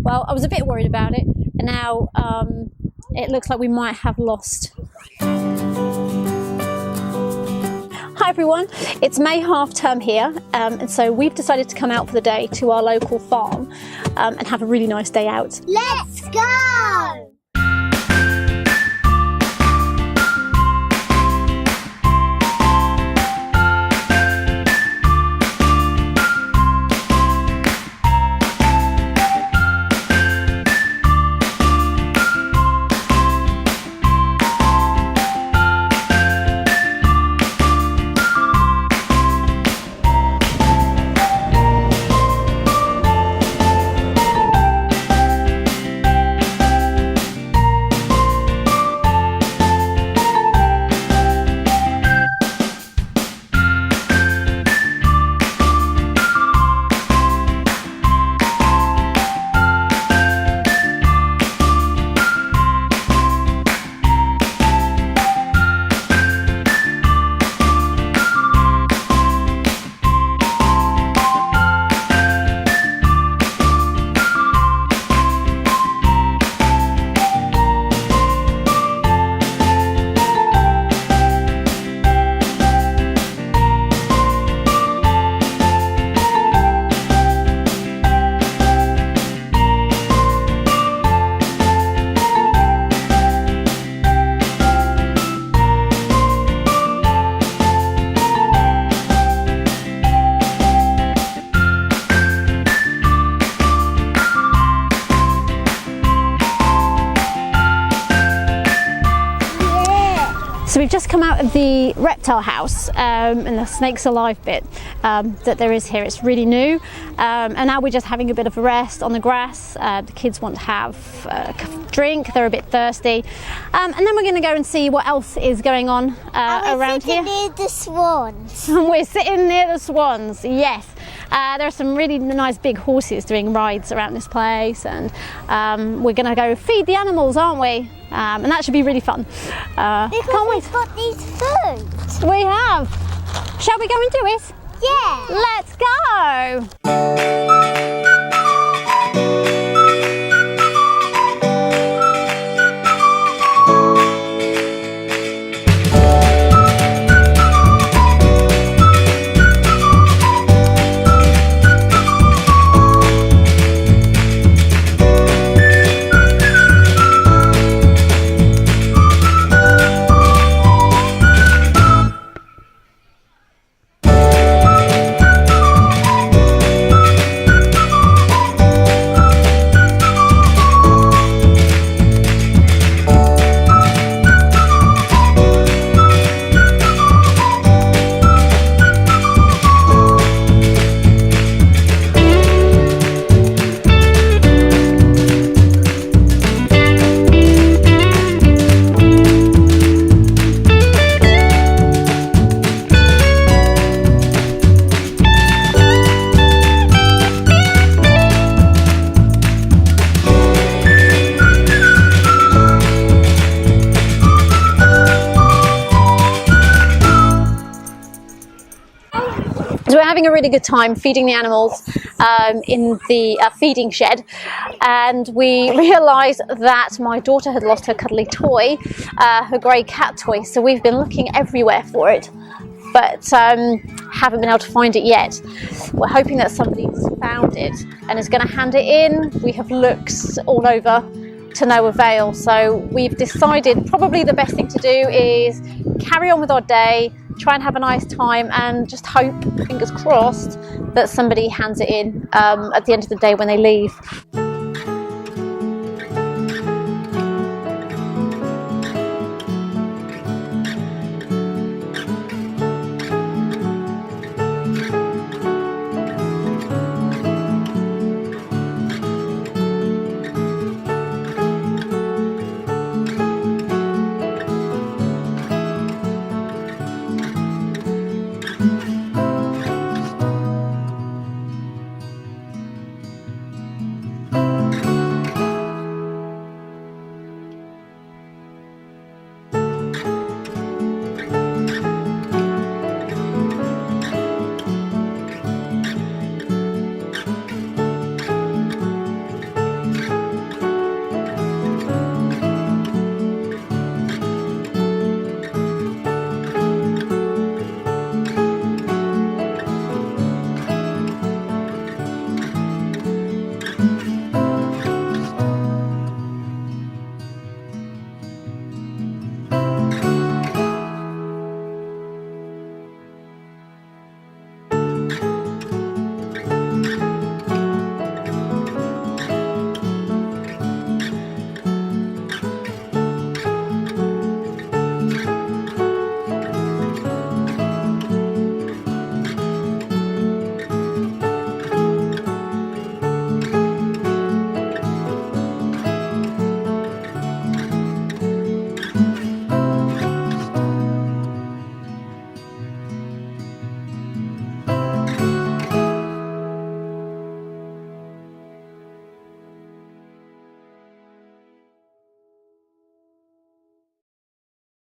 Well, I was a bit worried about it, and now it looks like we might have lost. Hi everyone, it's May half term here, and so we've decided to come out for the day to our local farm and have a really nice day out. Let's go! So we've just come out of the reptile house and the snakes alive bit that there is here. It's really new, and now we're just having a bit of a rest on the grass. The kids want to have a drink, they're a bit thirsty, and then we're going to go and see what else is going on around here. Near the swans. And we're sitting near the swans, yes. There are some really nice big horses doing rides around this place, and we're going to go feed the animals, aren't we? And that should be really fun. Can't wait. We've got these foods. We have. Shall we go and do it? Yeah. Let's go. So we're having a really good time feeding the animals in the feeding shed, and we realised that my daughter had lost her cuddly toy, her grey cat toy, so we've been looking everywhere for it, but haven't been able to find it yet. We're hoping that somebody's found it and is going to hand it in. We have looked all over to no avail, so we've decided probably the best thing to do is carry on with our day, try and have a nice time, and just hope, fingers crossed, that somebody hands it in at the end of the day when they leave.